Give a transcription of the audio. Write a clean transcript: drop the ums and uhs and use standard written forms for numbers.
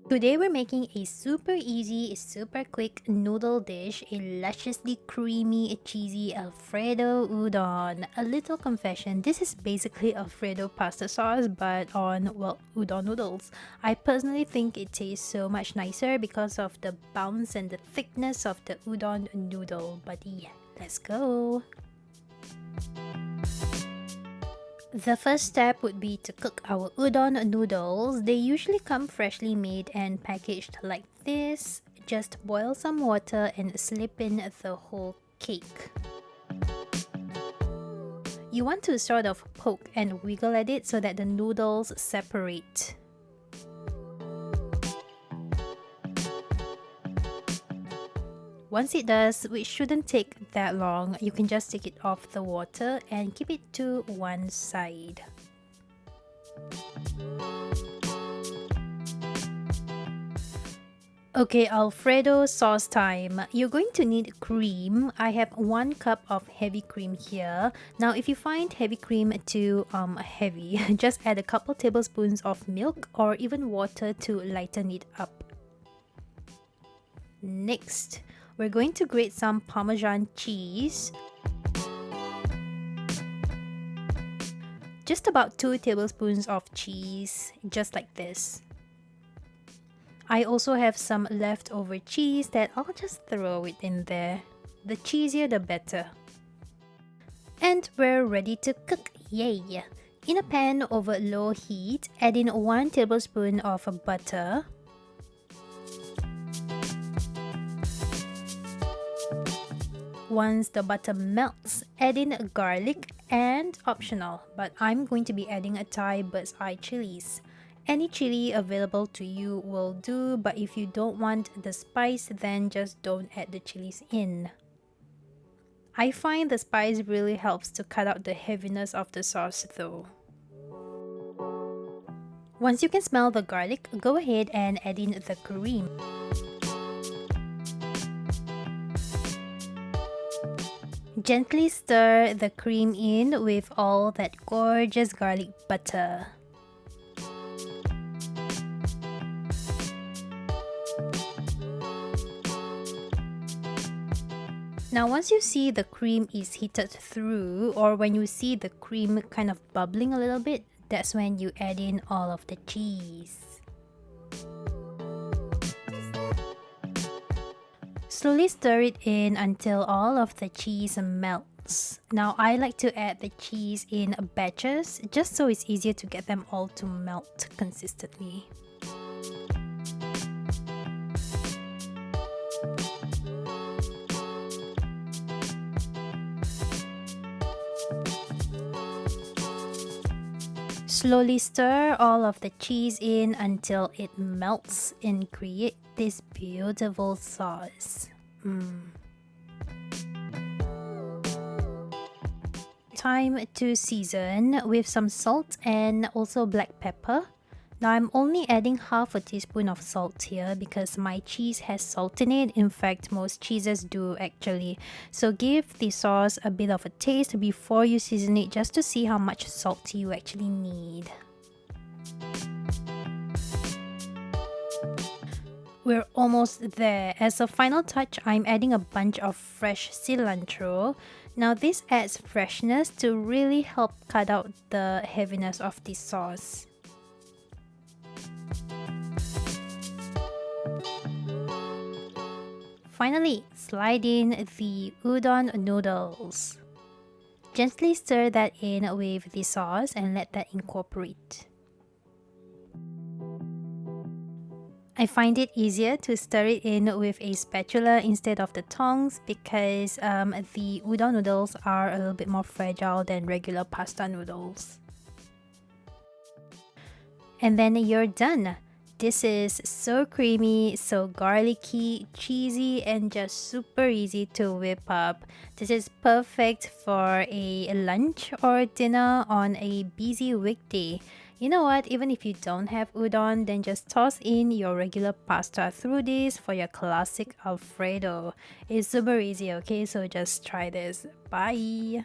Today we're making a super easy, super quick noodle dish, a lusciously creamy, cheesy Alfredo Udon. A little confession, this is basically Alfredo pasta sauce but on, well, udon noodles. I personally think it tastes so much nicer because of the bounce and the thickness of the udon noodle. But yeah, let's go! The first step would be to cook our udon noodles. They usually come freshly made and packaged like this. Just boil some water and slip in the whole cake. You want to sort of poke and wiggle at it so that the noodles separate. Once it does, which shouldn't take that long, you can just take it off the water and keep it to one side. Okay, Alfredo sauce time. You're going to need cream. I have 1 cup of heavy cream here. Now, if you find heavy cream too heavy, just add a couple tablespoons of milk or even water to lighten it up. Next, we're going to grate some parmesan cheese. Just about 2 tablespoons of cheese, just like this. I also have some leftover cheese that I'll just throw it in there. The cheesier the better. And we're ready to cook, yay! In a pan over low heat, add in 1 tablespoon of butter. Once the butter melts, add in garlic and optional, but I'm going to be adding a Thai bird's eye chilies. Any chili available to you will do, but if you don't want the spice, then just don't add the chilies in. I find the spice really helps to cut out the heaviness of the sauce though. Once you can smell the garlic, go ahead and add in the cream. Gently stir the cream in with all that gorgeous garlic butter. Now once you see the cream is heated through, or when you see the cream kind of bubbling a little bit, that's when you add in all of the cheese. Slowly stir it in until all of the cheese melts. Now I like to add the cheese in batches just so it's easier to get them all to melt consistently. Slowly stir all of the cheese in until it melts and create this beautiful sauce. Time to season with some salt and also black pepper. Now I'm only adding half a teaspoon of salt here because my cheese has salt in it. In fact, most cheeses do actually. So give the sauce a bit of a taste before you season it just to see how much salt you actually need. We're almost there. As a final touch, I'm adding a bunch of fresh cilantro. Now this adds freshness to really help cut out the heaviness of the sauce. Finally, slide in the udon noodles. Gently stir that in with the sauce and let that incorporate. I find it easier to stir it in with a spatula instead of the tongs because the udon noodles are a little bit more fragile than regular pasta noodles. And then you're done. This is so creamy, so garlicky, cheesy, and just super easy to whip up. This is perfect for a lunch or dinner on a busy weekday. You know what, even if you don't have udon, then just toss in your regular pasta through this for your classic Alfredo. It's super easy, okay? So just try this. Bye!